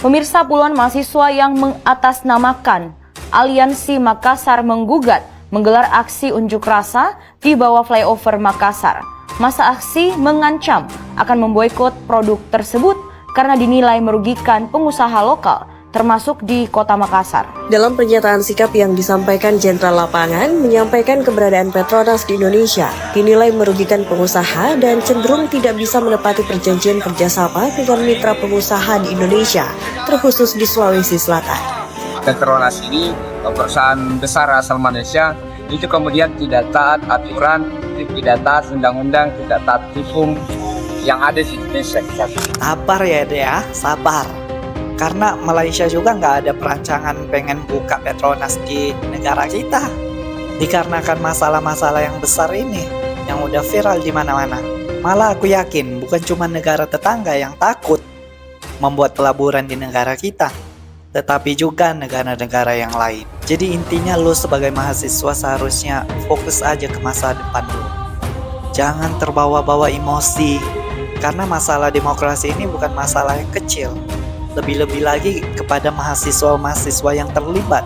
Pemirsa, puluhan mahasiswa yang mengatasnamakan Aliansi Makassar menggugat menggelar aksi unjuk rasa di bawah flyover Makassar. Masa aksi mengancam akan memboikot produk tersebut karena dinilai merugikan pengusaha lokal, termasuk di kota Makassar. Dalam pernyataan sikap yang disampaikan Jenderal Lapangan, menyampaikan keberadaan Petronas di Indonesia dinilai merugikan pengusaha dan cenderung tidak bisa menepati perjanjian kerjasama dengan mitra pengusaha di Indonesia, terkhusus di Sulawesi Selatan. Petronas ini perusahaan besar asal Malaysia itu kemudian tidak taat aturan, tidak taat undang-undang, tidak taat hukum yang ada di Indonesia. Sabar ya Dea, sabar. Karena Malaysia juga nggak ada perancangan pengen buka Petronas di negara kita. Dikarenakan masalah-masalah yang besar ini, yang udah viral di mana-mana. Malah aku yakin bukan cuma negara tetangga yang takut membuat pelaburan di negara kita, tetapi juga negara-negara yang lain. Jadi intinya lo sebagai mahasiswa seharusnya fokus aja ke masa depan lo. Jangan terbawa-bawa emosi, karena masalah demokrasi ini bukan masalah yang kecil. Lebih-lebih lagi kepada mahasiswa-mahasiswa yang terlibat.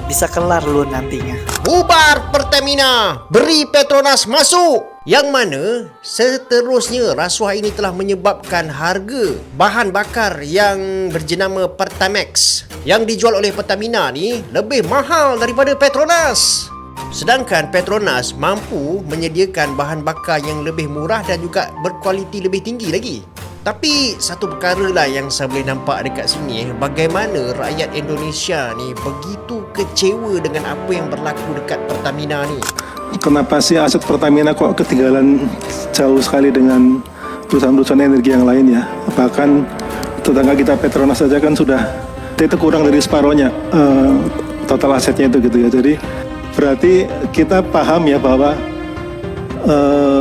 Bisa kelar lu nantinya. Bubar Pertamina, beri Petronas masuk. Yang mana seterusnya rasuah ini telah menyebabkan harga bahan bakar yang berjenama Pertamax yang dijual oleh Pertamina ni lebih mahal daripada Petronas. Sedangkan Petronas mampu menyediakan bahan bakar yang lebih murah dan juga berkualiti lebih tinggi lagi. Tapi satu perkara lah yang saya boleh nampak dekat sini, bagaimana rakyat Indonesia ni begitu kecewa dengan apa yang berlaku dekat Pertamina ni. Kenapa sih aset Pertamina kok ketinggalan jauh sekali dengan perusahaan-perusahaan energi yang lain ya? Bahkan tetangga kita Petronas saja kan sudah itu kurang dari separohnya total asetnya itu gitu ya. Jadi berarti kita paham ya bahwa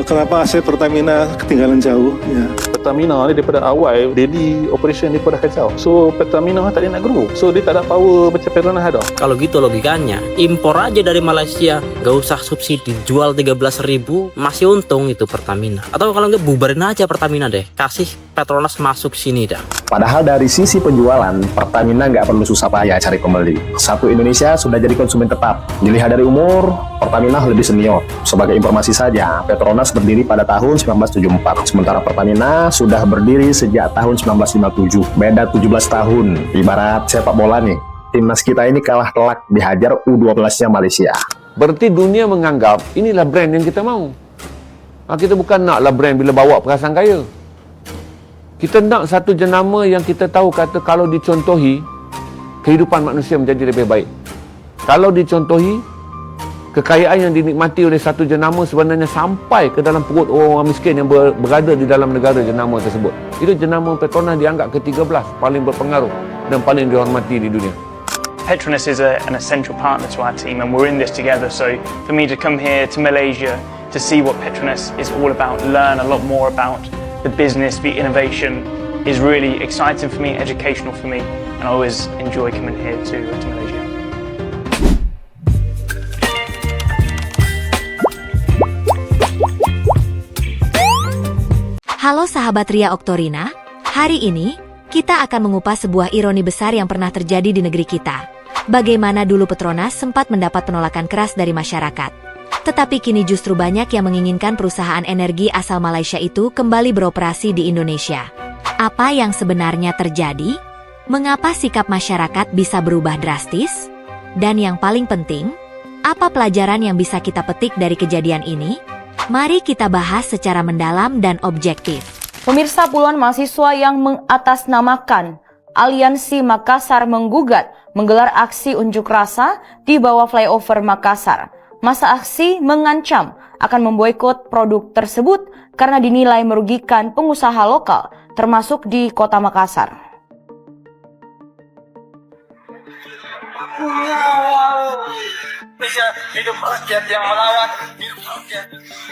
kenapa aset Pertamina ketinggalan jauh ya. Pertamina ni daripada awal daily operation dia dah kacau. So Pertamina tak ada nak grow. So dia tak ada power macam Petronas ada. Kalau gitu logikanya, impor aja dari Malaysia, gak usah subsidi, jual 13.000 masih untung itu Pertamina. Atau kalau enggak bubarin aja Pertamina deh, kasih Petronas masuk sini dah. Padahal dari sisi penjualan, Pertamina nggak perlu susah payah cari pembeli. Satu Indonesia sudah jadi konsumen tetap. Dilihat dari umur, Pertamina lebih senior. Sebagai informasi saja, Petronas berdiri pada tahun 1974. Sementara Pertamina sudah berdiri sejak tahun 1957. Beda 17 tahun. Ibarat sepak bola nih. Timnas kita ini kalah telak dihajar U12-nya Malaysia. Berarti dunia menganggap inilah brand yang kita mau. Kita bukan naklah brand bila bawa perasaan kaya. Kita nak satu jenama yang kita tahu kata kalau dicontohi, kehidupan manusia menjadi lebih baik. Kalau dicontohi, kekayaan yang dinikmati oleh satu jenama sebenarnya sampai ke dalam perut orang miskin yang berada di dalam negara jenama tersebut. Itu jenama Petronas dianggap ke-13 paling berpengaruh dan paling dihormati di dunia. Petronas is an essential partner to our team and we're in this together. So for me to come here to Malaysia to see what Petronas is all about, learn a lot more about the business, the innovation is really exciting for me, educational for me, and I always enjoy coming here to Malaysia. Halo sahabat Ria Oktorina, hari ini kita akan mengupas sebuah ironi besar yang pernah terjadi di negeri kita. Bagaimana dulu Petronas sempat mendapat penolakan keras dari masyarakat. Tetapi kini justru banyak yang menginginkan perusahaan energi asal Malaysia itu kembali beroperasi di Indonesia. Apa yang sebenarnya terjadi? Mengapa sikap masyarakat bisa berubah drastis? Dan yang paling penting, apa pelajaran yang bisa kita petik dari kejadian ini? Mari kita bahas secara mendalam dan objektif. Pemirsa, puluhan mahasiswa yang mengatasnamakan Aliansi Makassar menggugat menggelar aksi unjuk rasa di bawah flyover Makassar. Masa aksi mengancam akan memboikot produk tersebut karena dinilai merugikan pengusaha lokal, termasuk di kota Makassar.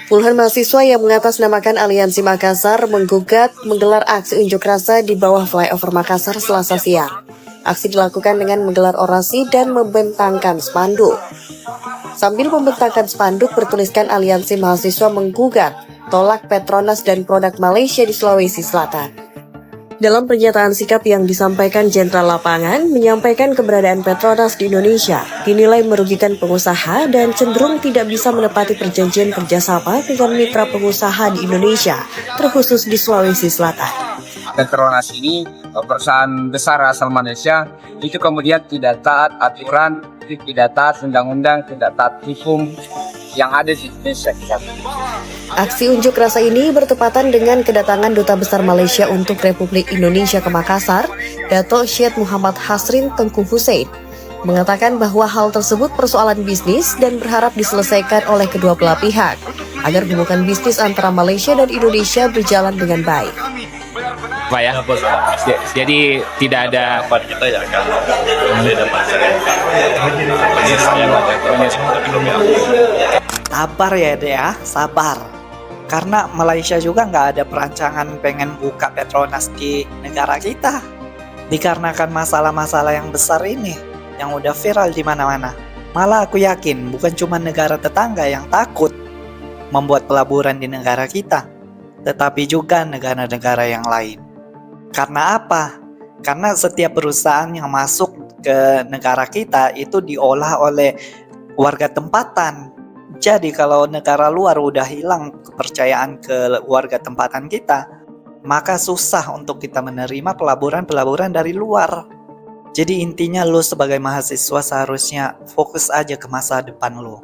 Puluhan mahasiswa yang mengatasnamakan Aliansi Makassar menggugat menggelar aksi unjuk rasa di bawah flyover Makassar Selasa siang. Aksi dilakukan dengan menggelar orasi dan membentangkan spanduk. Sambil membentangkan spanduk bertuliskan Aliansi Mahasiswa menggugat tolak Petronas dan produk Malaysia di Sulawesi Selatan. Dalam pernyataan sikap yang disampaikan Jenderal Lapangan, menyampaikan keberadaan Petronas di Indonesia dinilai merugikan pengusaha dan cenderung tidak bisa menepati perjanjian kerjasama dengan mitra pengusaha di Indonesia, terkhusus di Sulawesi Selatan. Petronas ini perusahaan besar asal Malaysia itu kemudian tidak taat aturan, tidak taat undang-undang, tidak taat hukum yang ada di Indonesia. Aksi unjuk rasa ini bertepatan dengan kedatangan Duta Besar Malaysia untuk Republik Indonesia ke Makassar, Datuk Syed Muhammad Hasrin Tengku Hussein, mengatakan bahwa hal tersebut persoalan bisnis dan berharap diselesaikan oleh kedua belah pihak agar hubungan bisnis antara Malaysia dan Indonesia berjalan dengan baik. Pak ya, jadi tidak ada Sabar ya Dek ya, sabar. Karena Malaysia juga nggak ada perancangan pengen buka Petronas di negara kita. Dikarenakan masalah-masalah yang besar ini, yang udah viral di mana-mana. Malah aku yakin bukan cuma negara tetangga yang takut membuat pelaburan di negara kita, tetapi juga negara-negara yang lain. Karena apa? Karena setiap perusahaan yang masuk ke negara kita itu diolah oleh warga tempatan. Jadi kalau negara luar udah hilang kepercayaan ke warga tempatan kita, maka susah untuk kita menerima pelaburan-pelaburan dari luar. Jadi intinya lo sebagai mahasiswa seharusnya fokus aja ke masa depan lo.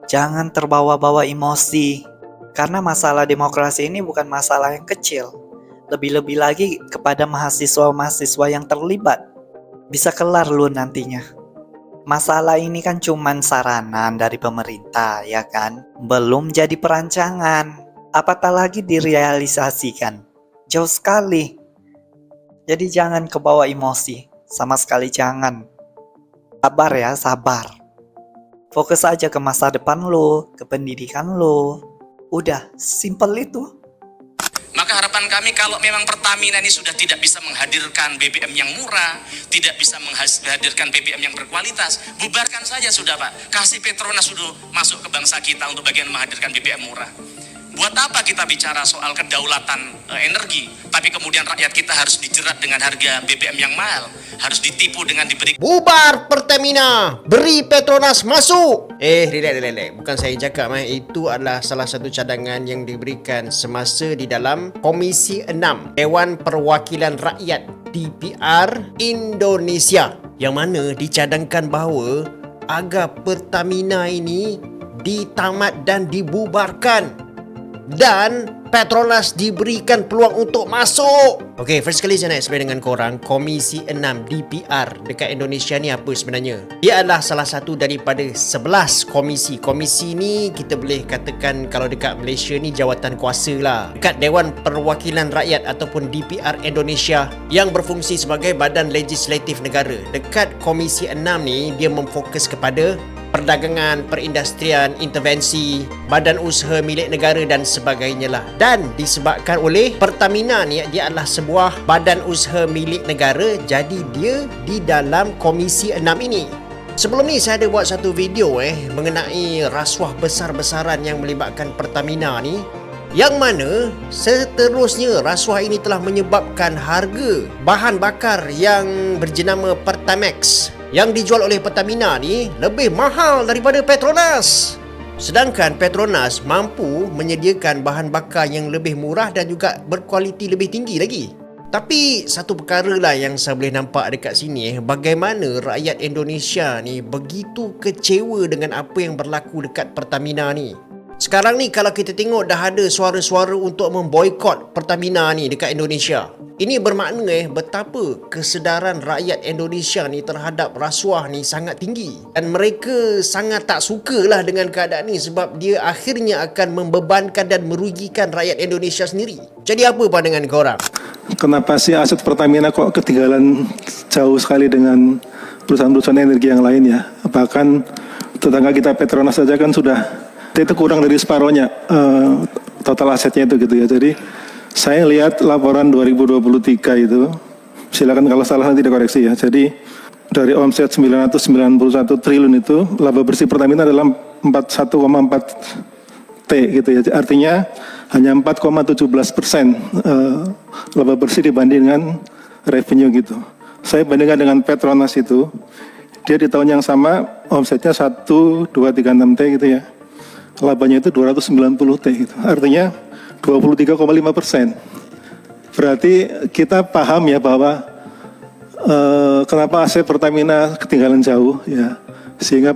Jangan terbawa-bawa emosi. Karena masalah demokrasi ini bukan masalah yang kecil. Lebih-lebih lagi kepada mahasiswa-mahasiswa yang terlibat. Bisa kelar lo nantinya. Masalah ini kan cuman saranan dari pemerintah, ya kan? Belum jadi perancangan. Apatah lagi direalisasikan. Jauh sekali. Jadi jangan kebawa emosi. Sama sekali jangan. Sabar ya, sabar. Fokus aja ke masa depan lo, ke pendidikan lo. Udah, simple itu. Maka harapan kami kalau memang Pertamina ini sudah tidak bisa menghadirkan BBM yang murah, tidak bisa menghadirkan BBM yang berkualitas, bubarkan saja sudah Pak. Kasih Petronas sudah masuk ke bangsa kita untuk bagian menghadirkan BBM murah. Buat apa kita bicara soal kedaulatan energi, tapi kemudian rakyat kita harus dijerat dengan harga BBM yang mahal, harus ditipu dengan diberi. Bubar Pertamina, beri Petronas masuk. Relax. Bukan saya cakap, itu adalah salah satu cadangan yang diberikan semasa di dalam Komisi 6 Dewan Perwakilan Rakyat DPR Indonesia, yang mana dicadangkan bahawa agar Pertamina ini ditamat dan dibubarkan dan Petronas diberikan peluang untuk masuk. Okey, first kali saya nak explain dengan korang Komisi 6 DPR dekat Indonesia ni apa sebenarnya. Dia adalah salah satu daripada 11 komisi. Komisi ni kita boleh katakan kalau dekat Malaysia ni jawatan kuasa lah. Dekat Dewan Perwakilan Rakyat ataupun DPR Indonesia yang berfungsi sebagai badan legislatif negara. Dekat Komisi 6 ni dia memfokus kepada perdagangan, perindustrian, intervensi, badan usaha milik negara dan sebagainya lah. Dan disebabkan oleh Pertamina ni, dia adalah sebuah badan usaha milik negara, jadi dia di dalam Komisi 6 ini. Sebelum ni saya ada buat satu video mengenai rasuah besar-besaran yang melibatkan Pertamina ni, yang mana seterusnya rasuah ini telah menyebabkan harga bahan bakar yang berjenama Pertamax yang dijual oleh Pertamina ni lebih mahal daripada Petronas. Sedangkan Petronas mampu menyediakan bahan bakar yang lebih murah dan juga berkualiti lebih tinggi lagi. Tapi satu perkara lah yang saya boleh nampak dekat sini, bagaimana rakyat Indonesia ni begitu kecewa dengan apa yang berlaku dekat Pertamina ni. Sekarang ni kalau kita tengok dah ada suara-suara untuk memboikot Pertamina ni dekat Indonesia. Ini bermakna betapa kesedaran rakyat Indonesia ni terhadap rasuah ni sangat tinggi. Dan mereka sangat tak sukalah dengan keadaan ni sebab dia akhirnya akan membebankan dan merugikan rakyat Indonesia sendiri. Jadi apa pandangan korang? Kenapa sih aset Pertamina kok ketinggalan jauh sekali dengan perusahaan-perusahaan energi yang lain ya? Bahkan tetangga kita Petronas saja kan sudah itu kurang dari separohnya total asetnya itu gitu ya. Jadi saya lihat laporan 2023 itu, silakan kalau salah nanti dikoreksi ya. Jadi dari omset 991 triliun itu laba bersih Pertamina adalah 41,4 T gitu ya. Artinya hanya 4,17% laba bersih dibandingkan revenue gitu. Saya bandingkan dengan Petronas itu, dia di tahun yang sama omsetnya 1,236 T gitu ya. Labanya itu 290 T gitu. Artinya 23,5%. Berarti kita paham ya bahwa kenapa aset Pertamina ketinggalan jauh ya. Sehingga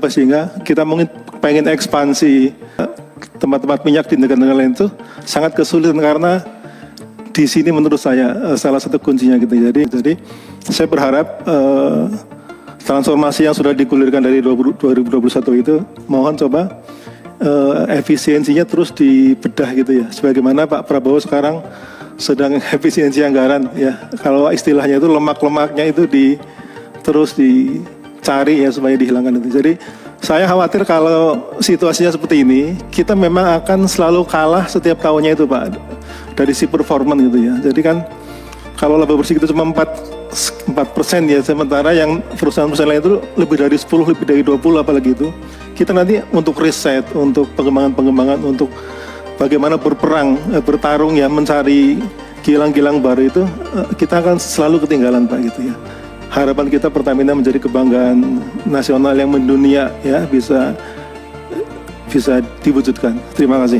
kita mungkin pengen ekspansi tempat-tempat minyak di negara-negara lain itu sangat kesulitan karena di sini menurut saya salah satu kuncinya gitu. Jadi saya berharap transformasi yang sudah digulirkan dari 2021 itu mohon coba efisiensinya terus dibedah gitu ya. Sebagaimana Pak Prabowo sekarang sedang efisiensi anggaran ya. Kalau istilahnya itu lemak-lemaknya itu terus dicari ya supaya dihilangkan itu. Jadi saya khawatir kalau situasinya seperti ini, kita memang akan selalu kalah setiap tahunnya itu Pak, dari si performance gitu ya. Jadi kan kalau laba bersih itu cuma 4% ya, sementara yang perusahaan-perusahaan lain itu lebih dari 10, lebih dari 20 apalagi itu. Kita nanti untuk riset, untuk pengembangan-pengembangan, untuk bagaimana bertarung ya, mencari kilang-kilang baru itu, kita akan selalu ketinggalan Pak gitu ya. Harapan kita Pertamina menjadi kebanggaan nasional yang mendunia ya, bisa diwujudkan. Terima kasih.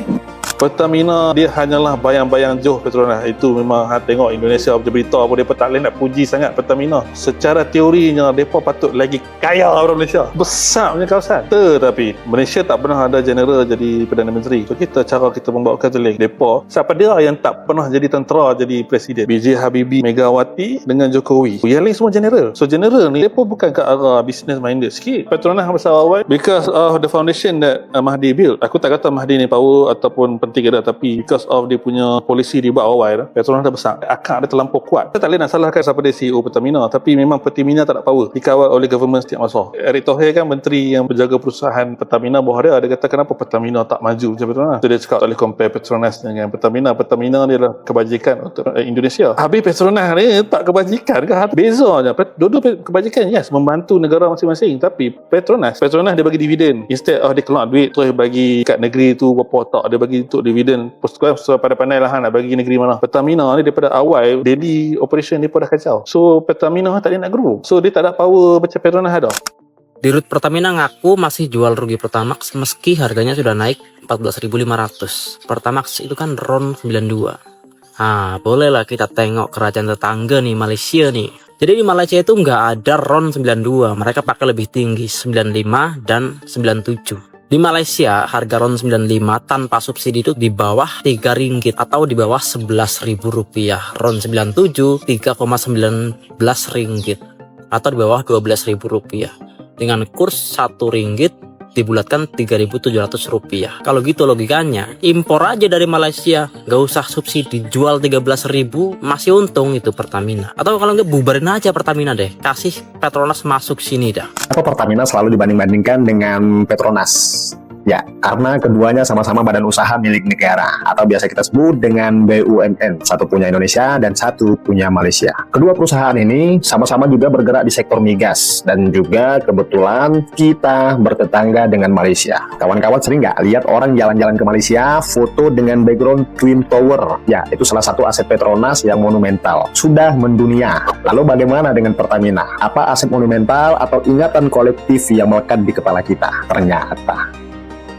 Pertamina dia hanyalah bayang-bayang jauh Petronas. Itu memang tengok Indonesia baca berita apa, mereka tak boleh nak puji sangat Pertamina. Secara teorinya mereka patut lagi kaya orang Malaysia, besar punya kawasan. Tetapi Malaysia tak pernah ada general jadi Perdana Menteri. So cara kita membawakan jelik mereka, siapa dia yang tak pernah jadi tentera jadi presiden? B.J. Habibie, Megawati dengan Jokowi. Yang lain semua general. So general ni mereka bukan ke arah business minded sikit. Petronas besar awal because of the foundation that Mahdi built. Aku tak kata Mahdi ni power ataupun penting ada, tapi because of dia punya polisi di buat awal, Petronas dah besar, akar dia terlampau kuat. Kita tak boleh nak salahkan siapa dia CEO Pertamina, tapi memang Pertamina tak ada power, dikawal oleh government setiap masa. Erick Thohir kan menteri yang berjaga perusahaan Pertamina bawah dia kata kenapa Pertamina tak maju macam Petronas. So dia cakap tak boleh compare Petronas dengan Pertamina. Pertamina dia adalah kebajikan untuk Indonesia. Habis Petronas ni tak kebajikan ke? Bezanya dua-dua kebajikan, yes, membantu negara masing-masing, tapi Petronas dia bagi dividen. Instead of dia keluar duit terus bagi kat negeri tu berapa tak, dia bagi untuk dividen. So pandai-pandai lah nak bagi negeri mana. Pertamina ni daripada awal daily operation dia pun dah kacau. So Pertamina tak ada nak grow. So dia tak ada power macam Petronas ada. Dirut Pertamina ngaku masih jual rugi Pertamax meski harganya sudah naik 14.500. Pertamax itu kan RON 92. Bolehlah kita tengok kerajaan tetangga nih, Malaysia nih. Jadi di Malaysia itu nggak ada RON 92, mereka pakai lebih tinggi, 95 dan 97. Di Malaysia, harga RON 95 tanpa subsidi itu di bawah 3 ringgit atau di bawah 11.000 rupiah. RON 97 3,19 ringgit atau di bawah 12.000 rupiah. Dengan kurs 1 ringgit dibulatkan 3.700 rupiah. Kalau gitu logikanya, impor aja dari Malaysia, gak usah subsidi, jual 13.000 masih untung itu Pertamina. Atau kalau nggak bubarin aja Pertamina deh, kasih Petronas masuk sini dah. Apa Pertamina selalu dibanding-bandingkan dengan Petronas? Ya, karena keduanya sama-sama badan usaha milik negara atau biasa kita sebut dengan BUMN. Satu punya Indonesia dan satu punya Malaysia. Kedua perusahaan ini sama-sama juga bergerak di sektor migas dan juga kebetulan kita bertetangga dengan Malaysia. Kawan-kawan sering nggak lihat orang jalan-jalan ke Malaysia foto dengan background Twin Tower? Ya, itu salah satu aset Petronas yang monumental. Sudah mendunia. Lalu bagaimana dengan Pertamina? Apa aset monumental atau ingatan kolektif yang melekat di kepala kita? Ternyata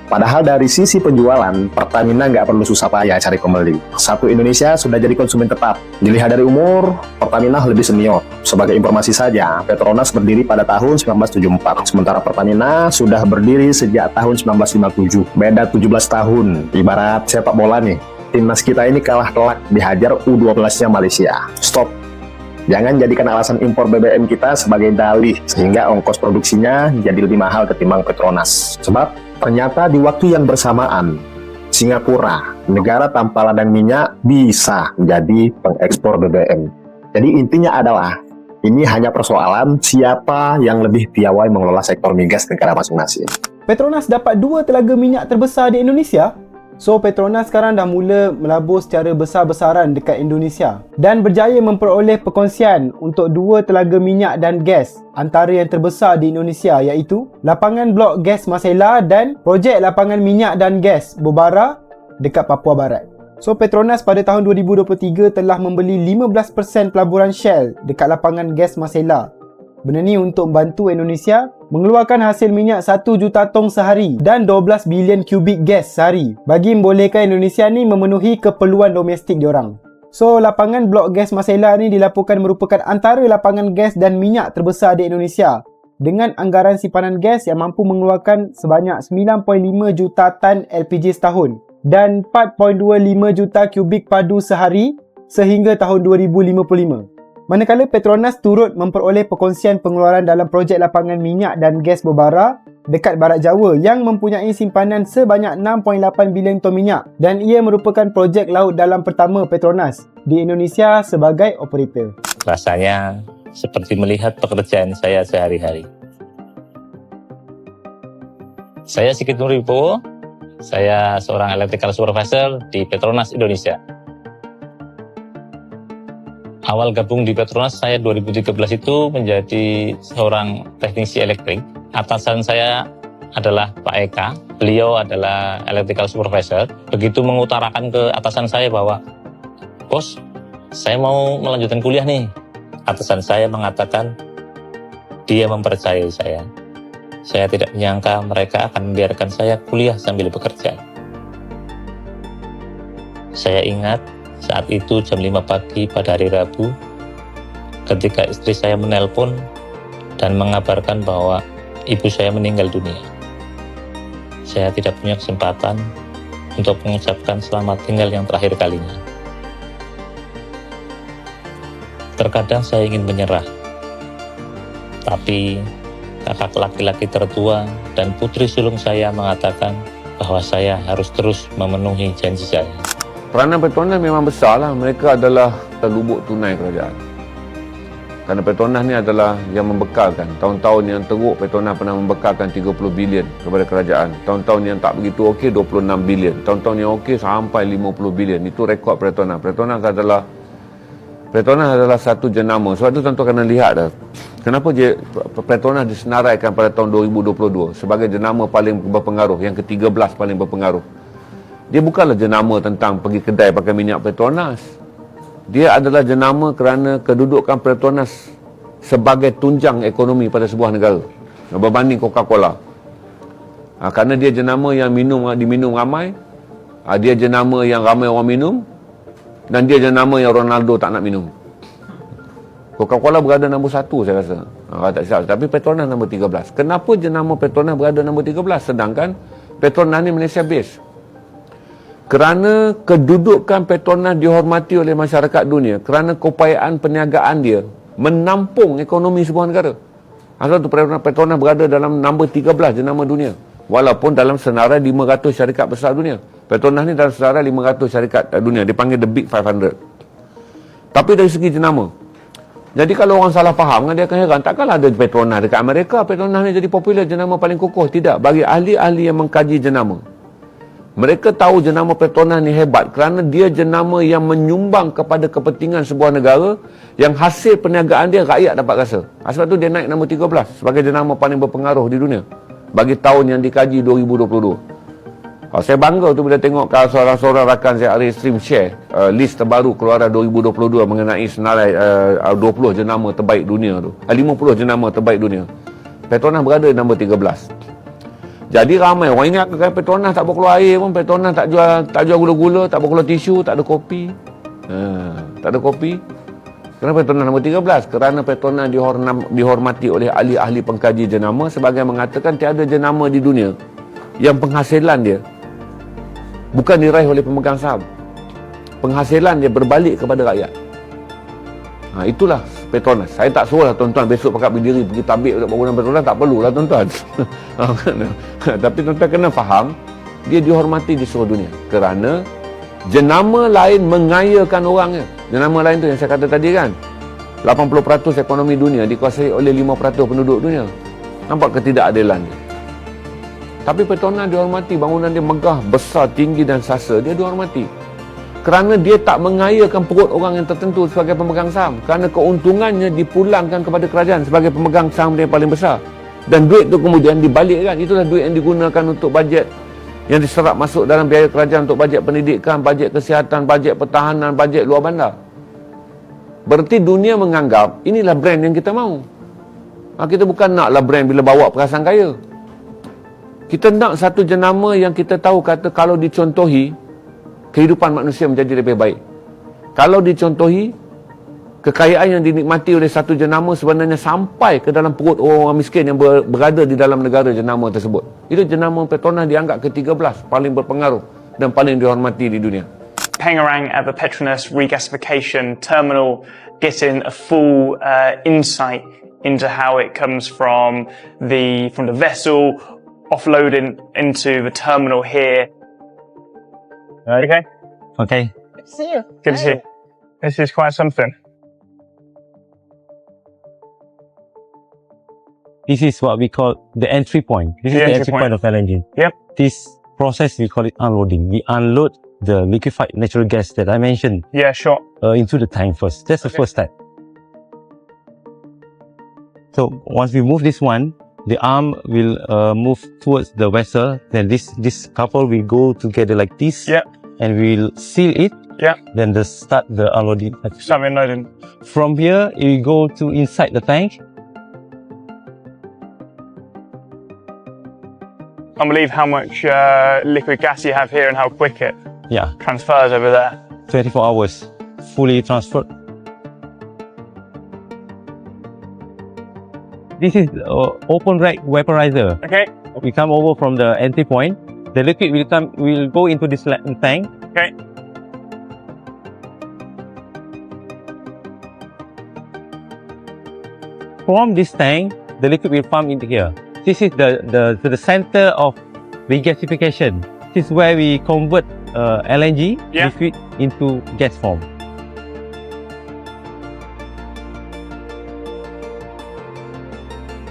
padahal dari sisi penjualan, Pertamina nggak perlu susah payah cari pembeli. Satu Indonesia sudah jadi konsumen tetap. Dilihat dari umur, Pertamina lebih senior. Sebagai informasi saja, Petronas berdiri pada tahun 1974. Sementara Pertamina sudah berdiri sejak tahun 1957. Beda 17 tahun. Ibarat sepak bola nih. Timnas kita ini kalah telak dihajar U12-nya Malaysia. Stop. Jangan jadikan alasan impor BBM kita sebagai dalih, sehingga ongkos produksinya jadi lebih mahal ketimbang Petronas. Sebab ternyata di waktu yang bersamaan, Singapura, negara tanpa ladang minyak, bisa jadi pengekspor BBM. Jadi intinya adalah, ini hanya persoalan siapa yang lebih piawai mengelola sektor migas negara masing-masing. Petronas dapat 2 telaga minyak terbesar di Indonesia. So Petronas sekarang dah mula melabur secara besar-besaran dekat Indonesia dan berjaya memperoleh perkongsian untuk 2 telaga minyak dan gas antara yang terbesar di Indonesia, iaitu lapangan blok gas Masela dan projek lapangan minyak dan gas Bobara dekat Papua Barat. So Petronas pada tahun 2023 telah membeli 15% pelaburan Shell dekat lapangan gas Masela. Benda ni untuk membantu Indonesia mengeluarkan hasil minyak 1 juta tong sehari dan 12 bilion kubik gas sehari bagi membolehkan Indonesia ni memenuhi keperluan domestik diorang. So lapangan blok gas Masela ni dilaporkan merupakan antara lapangan gas dan minyak terbesar di Indonesia dengan anggaran simpanan gas yang mampu mengeluarkan sebanyak 9.5 juta tan LPG setahun dan 4.25 juta kubik padu sehari sehingga tahun 2055. Manakala Petronas turut memperoleh perkongsian pengeluaran dalam projek lapangan minyak dan gas berbara dekat Barat Jawa yang mempunyai simpanan sebanyak 6.8 bilion ton minyak dan ia merupakan projek laut dalam pertama Petronas di Indonesia sebagai operator. Rasanya seperti melihat pekerjaan saya sehari-hari. Saya Sigit Nurwibowo, saya seorang electrical supervisor di Petronas Indonesia. Awal gabung di Petronas saya 2013 itu menjadi seorang teknisi elektrik. Atasan saya adalah Pak Eka, beliau adalah electrical supervisor. Begitu mengutarakan ke atasan saya bahwa, "Bos, saya mau melanjutkan kuliah nih." Atasan saya mengatakan dia mempercayai saya. Saya tidak menyangka mereka akan membiarkan saya kuliah sambil bekerja. Saya ingat saat itu jam 5 pagi pada hari Rabu, ketika istri saya menelpon dan mengabarkan bahwa ibu saya meninggal dunia. Saya tidak punya kesempatan untuk mengucapkan selamat tinggal yang terakhir kalinya. Terkadang saya ingin menyerah, tapi kakak laki-laki tertua dan putri sulung saya mengatakan bahwa saya harus terus memenuhi janji saya. Peranan Petronas memang besar lah. Mereka adalah lubuk tunai kerajaan. Kerana Petronas ni adalah yang membekalkan. Tahun-tahun yang teruk, Petronas pernah membekalkan 30 bilion kepada kerajaan. Tahun-tahun yang tak begitu okey, 26 bilion. Tahun-tahun yang okey sampai 50 bilion. Itu rekod Petronas. Petronas adalah satu jenama. Sebab tu tuan-tuan kena lihat dah. Kenapa Petronas disenaraikan pada tahun 2022 sebagai jenama paling berpengaruh, yang ke-13 paling berpengaruh. Dia bukanlah jenama tentang pergi kedai pakai minyak Petronas. Dia adalah jenama kerana kedudukan Petronas sebagai tunjang ekonomi pada sebuah negara berbanding Coca-Cola. Kerana dia jenama yang diminum ramai, dia jenama yang ramai orang minum, dan dia jenama yang Ronaldo tak nak minum. Coca-Cola berada nombor 1 saya rasa. Tak silap. Tapi Petronas nombor 13. Kenapa jenama Petronas berada nombor 13 sedangkan Petronas ni Malaysia base? Kerana kedudukan Petronas dihormati oleh masyarakat dunia, kerana keupayaan perniagaan dia menampung ekonomi sebuah negara. Asal tu Petronas berada dalam nombor 13 jenama dunia. Walaupun dalam senarai 500 syarikat besar dunia. Petronas ni dalam senarai 500 syarikat dunia. Dipanggil The Big 500. Tapi dari segi jenama. Jadi kalau orang salah faham, dia akan heran. Takkanlah ada Petronas dekat Amerika, Petronas ni jadi popular, jenama paling kokoh. Tidak. Bagi ahli-ahli yang mengkaji jenama, mereka tahu jenama Petronas ni hebat kerana dia jenama yang menyumbang kepada kepentingan sebuah negara yang hasil perniagaan dia rakyat dapat rasa. Sebab tu dia naik nombor 13 sebagai jenama paling berpengaruh di dunia bagi tahun yang dikaji 2022. Saya bangga tu bila tengok kalau seorang-seorang rakan saya hari stream share list terbaru keluaran 2022 mengenai senarai 20 jenama terbaik dunia tu. 50 jenama terbaik dunia. Petronas berada di nombor 13. Jadi ramai orang ingat kan Petronas tak boleh keluar air pun, Petronas tak jual gula-gula, tak boleh keluar tisu, tak ada kopi. Tak ada kopi. Kenapa Petronas nombor 13? Kerana Petronas dihormati oleh ahli-ahli pengkaji jenama sebagai mengatakan tiada jenama di dunia yang penghasilan dia bukan diraih oleh pemegang saham. Penghasilan dia berbalik kepada rakyat. Itulah Petronas. Saya tak suruh lah tuan-tuan besok pakat berdiri pergi tabik untuk bangunan Petronas, tak perlulah tuan-tuan. Tapi tuan-tuan kena faham, dia dihormati di seluruh dunia kerana jenama lain mengayakan orangnya. Jenama lain tu yang saya kata tadi kan, 80% ekonomi dunia dikuasai oleh 5% penduduk dunia. Nampak ketidakadilan dia. Tapi Petronas dihormati, bangunan dia megah, besar, tinggi dan sasa. Dia dihormati kerana dia tak mengayakan perut orang yang tertentu sebagai pemegang saham. Kerana keuntungannya dipulangkan kepada kerajaan sebagai pemegang saham dia yang paling besar. Dan duit tu kemudian dibalikkan. Itulah duit yang digunakan untuk bajet yang diserap masuk dalam biaya kerajaan untuk bajet pendidikan, bajet kesihatan, bajet pertahanan, bajet luar bandar. Berarti dunia menganggap inilah brand yang kita mahu. Kita bukan naklah brand bila bawa perasaan kaya. Kita nak satu jenama yang kita tahu kata kalau dicontohi, kehidupan manusia menjadi lebih baik. Kalau dicontohi, kekayaan yang dinikmati oleh satu jenama sebenarnya sampai ke dalam perut orang miskin yang berada di dalam negara jenama tersebut. Itu jenama Petronas dianggap ke-13 paling berpengaruh dan paling dihormati di dunia. Hang around at the Petronas regasification terminal, getting a full insight into how it comes from the vessel offloading into the terminal here. Okay. Okay. Good to see you. Good to see you. This is quite something. This is what we call the entry point. This is the entry point of LNG. Yep. This process, we call it unloading. We unload the liquefied natural gas that I mentioned. Yeah, sure. Into the tank first. That's the first step. So once we move this one, the arm will move towards the vessel. Then this couple will go together like this. Yeah. And we'll seal it. Yeah. Then start the unloading. Start unloading. From here, you go to inside the tank. Can't believe how much liquid gas you have here and how quick it transfers over there. 24 hours, fully transferred. This is open rack vaporizer. Okay. We come over from the entry point. The liquid will go into this tank. Okay. From this tank, the liquid will pump into here. This is the center of regasification. This is where we convert LNG liquid into gas form.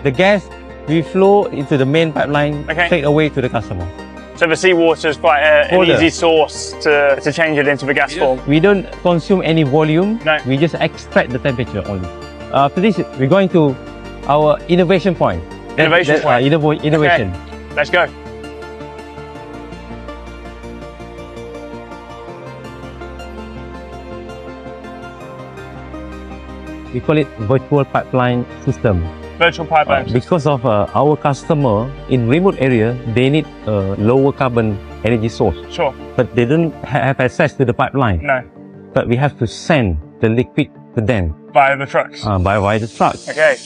The gas will flow into the main pipeline straight away to the customer. So the seawater is quite an easy source to change it into the gas form. We don't consume any volume. No. We just extract the temperature only. After this, we're going to our innovation point. Innovation point. Innovation. Okay. Let's go. We call it virtual pipeline system. Virtual pipeline. Because of our customer in remote area, they need a lower carbon energy source. Sure. But they don't have access to the pipeline. No. But we have to send the liquid to them. Via the trucks. Via the trucks. Okay.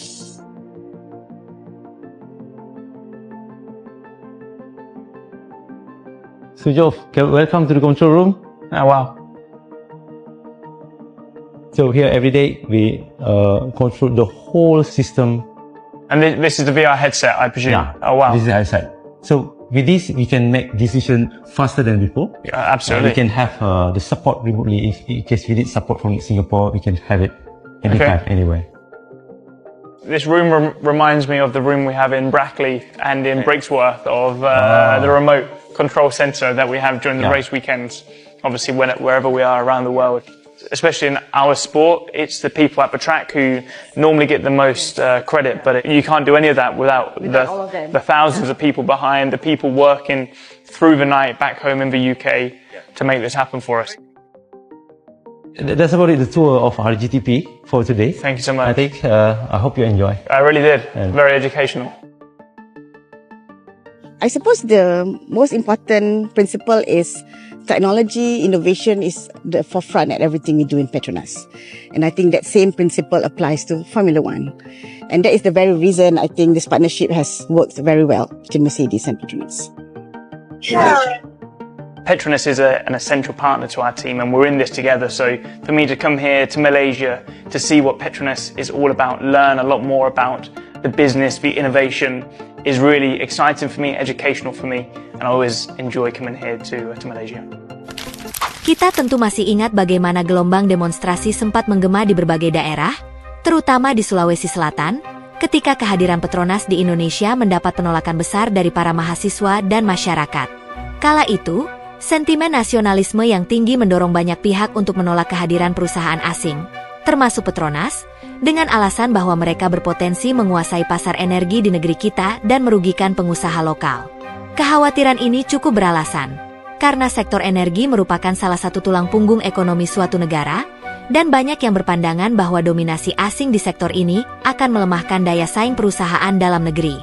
Sujov, welcome to the control room. Oh, wow. So here every day we control the whole system. And this is the VR headset, I presume? Yeah. Oh, wow. This is the headset. So with this, we can make decision faster than before. Yeah, absolutely. We can have the support remotely. In case we need support from Singapore, we can have it anytime, anywhere. This room reminds me of the room we have in Brackley and in Breaksworth of the remote control center that we have during the race weekends. Obviously, wherever we are around the world. Especially in our sport, it's the people at the track who normally get the most credit, but you can't do any of that without the thousands of people behind, the people working through the night back home in the UK to make this happen for us. That's about it, the tour of RGTP for today. Thank you so much. I hope you enjoy. I really did. Very educational. I suppose the most important principle is technology, innovation is the forefront at everything we do in Petronas. And I think that same principle applies to Formula One. And that is the very reason I think this partnership has worked very well between Mercedes and Petronas. Petronas is an essential partner to our team and we're in this together. So for me to come here to Malaysia to see what Petronas is all about, learn a lot more about the business, the innovation, is really exciting for me, educational for me, and I always enjoy coming here to Malaysia. Kita tentu masih ingat bagaimana gelombang demonstrasi sempat menggema di berbagai daerah, terutama di Sulawesi Selatan, ketika kehadiran Petronas di Indonesia mendapat penolakan besar dari para mahasiswa dan masyarakat. Kala itu, sentimen nasionalisme yang tinggi mendorong banyak pihak untuk menolak kehadiran perusahaan asing, termasuk Petronas, dengan alasan bahwa mereka berpotensi menguasai pasar energi di negeri kita dan merugikan pengusaha lokal. Kekhawatiran ini cukup beralasan, karena sektor energi merupakan salah satu tulang punggung ekonomi suatu negara, dan banyak yang berpandangan bahwa dominasi asing di sektor ini akan melemahkan daya saing perusahaan dalam negeri.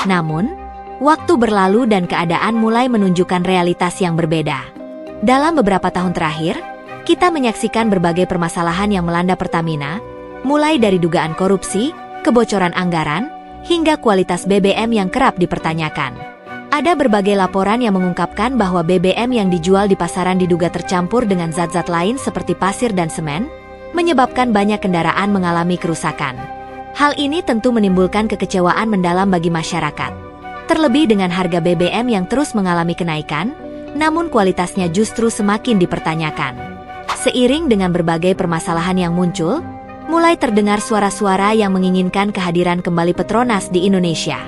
Namun, waktu berlalu dan keadaan mulai menunjukkan realitas yang berbeda. Dalam beberapa tahun terakhir, kita menyaksikan berbagai permasalahan yang melanda Pertamina, mulai dari dugaan korupsi, kebocoran anggaran, hingga kualitas BBM yang kerap dipertanyakan. Ada berbagai laporan yang mengungkapkan bahwa BBM yang dijual di pasaran diduga tercampur dengan zat-zat lain seperti pasir dan semen, menyebabkan banyak kendaraan mengalami kerusakan. Hal ini tentu menimbulkan kekecewaan mendalam bagi masyarakat. Terlebih dengan harga BBM yang terus mengalami kenaikan, namun kualitasnya justru semakin dipertanyakan. Seiring dengan berbagai permasalahan yang muncul, mulai terdengar suara-suara yang menginginkan kehadiran kembali Petronas di Indonesia.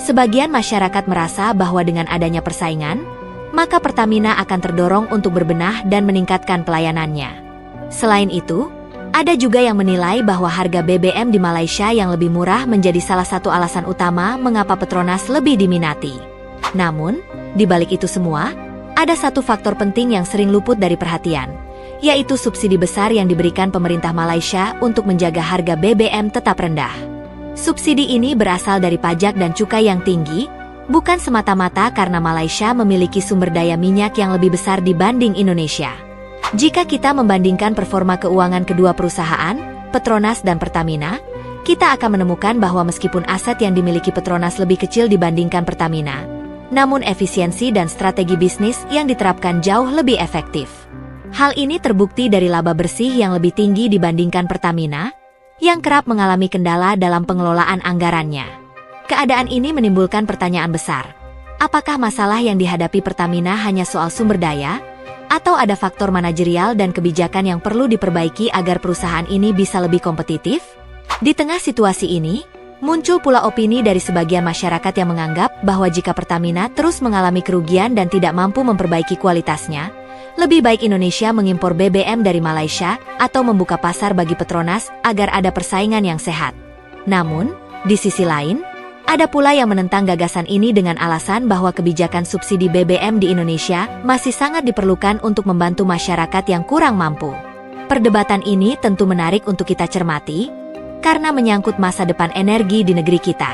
Sebagian masyarakat merasa bahwa dengan adanya persaingan, maka Pertamina akan terdorong untuk berbenah dan meningkatkan pelayanannya. Selain itu, ada juga yang menilai bahwa harga BBM di Malaysia yang lebih murah menjadi salah satu alasan utama mengapa Petronas lebih diminati. Namun, di balik itu semua, ada satu faktor penting yang sering luput dari perhatian, yaitu subsidi besar yang diberikan pemerintah Malaysia untuk menjaga harga BBM tetap rendah. Subsidi ini berasal dari pajak dan cukai yang tinggi, bukan semata-mata karena Malaysia memiliki sumber daya minyak yang lebih besar dibanding Indonesia. Jika kita membandingkan performa keuangan kedua perusahaan, Petronas dan Pertamina, kita akan menemukan bahwa meskipun aset yang dimiliki Petronas lebih kecil dibandingkan Pertamina, namun efisiensi dan strategi bisnis yang diterapkan jauh lebih efektif. Hal ini terbukti dari laba bersih yang lebih tinggi dibandingkan Pertamina, yang kerap mengalami kendala dalam pengelolaan anggarannya. Keadaan ini menimbulkan pertanyaan besar. Apakah masalah yang dihadapi Pertamina hanya soal sumber daya, atau ada faktor manajerial dan kebijakan yang perlu diperbaiki agar perusahaan ini bisa lebih kompetitif? Di tengah situasi ini, muncul pula opini dari sebagian masyarakat yang menganggap bahwa jika Pertamina terus mengalami kerugian dan tidak mampu memperbaiki kualitasnya, lebih baik Indonesia mengimpor BBM dari Malaysia atau membuka pasar bagi Petronas agar ada persaingan yang sehat. Namun, di sisi lain, ada pula yang menentang gagasan ini dengan alasan bahwa kebijakan subsidi BBM di Indonesia masih sangat diperlukan untuk membantu masyarakat yang kurang mampu. Perdebatan ini tentu menarik untuk kita cermati, karena menyangkut masa depan energi di negeri kita.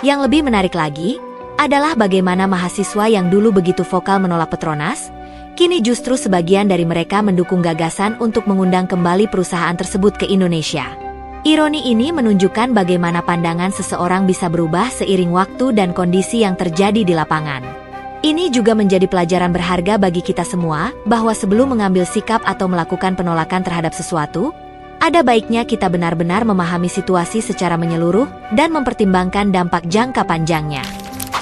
Yang lebih menarik lagi, adalah bagaimana mahasiswa yang dulu begitu vokal menolak Petronas, kini justru sebagian dari mereka mendukung gagasan untuk mengundang kembali perusahaan tersebut ke Indonesia. Ironi ini menunjukkan bagaimana pandangan seseorang bisa berubah seiring waktu dan kondisi yang terjadi di lapangan. Ini juga menjadi pelajaran berharga bagi kita semua, bahwa sebelum mengambil sikap atau melakukan penolakan terhadap sesuatu, ada baiknya kita benar-benar memahami situasi secara menyeluruh dan mempertimbangkan dampak jangka panjangnya.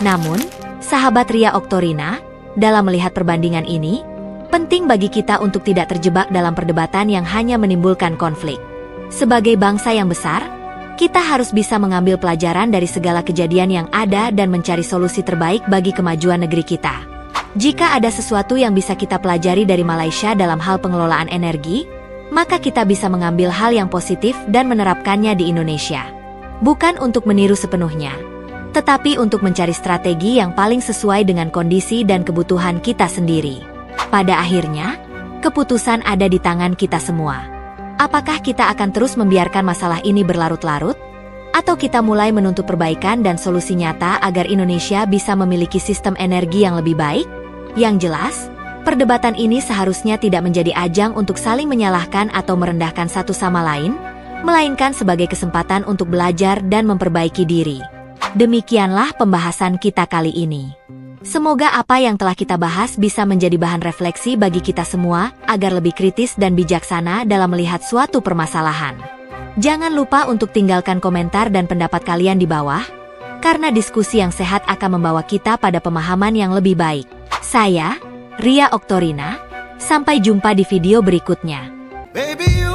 Namun, sahabat Ria Oktorina, dalam melihat perbandingan ini, penting bagi kita untuk tidak terjebak dalam perdebatan yang hanya menimbulkan konflik. Sebagai bangsa yang besar, kita harus bisa mengambil pelajaran dari segala kejadian yang ada dan mencari solusi terbaik bagi kemajuan negeri kita. Jika ada sesuatu yang bisa kita pelajari dari Malaysia dalam hal pengelolaan energi, maka kita bisa mengambil hal yang positif dan menerapkannya di Indonesia. Bukan untuk meniru sepenuhnya, tetapi untuk mencari strategi yang paling sesuai dengan kondisi dan kebutuhan kita sendiri. Pada akhirnya, keputusan ada di tangan kita semua. Apakah kita akan terus membiarkan masalah ini berlarut-larut? Atau kita mulai menuntut perbaikan dan solusi nyata agar Indonesia bisa memiliki sistem energi yang lebih baik? Yang jelas, perdebatan ini seharusnya tidak menjadi ajang untuk saling menyalahkan atau merendahkan satu sama lain, melainkan sebagai kesempatan untuk belajar dan memperbaiki diri. Demikianlah pembahasan kita kali ini. Semoga apa yang telah kita bahas bisa menjadi bahan refleksi bagi kita semua agar lebih kritis dan bijaksana dalam melihat suatu permasalahan. Jangan lupa untuk tinggalkan komentar dan pendapat kalian di bawah, karena diskusi yang sehat akan membawa kita pada pemahaman yang lebih baik. Saya, Ria Oktorina, sampai jumpa di video berikutnya. Baby,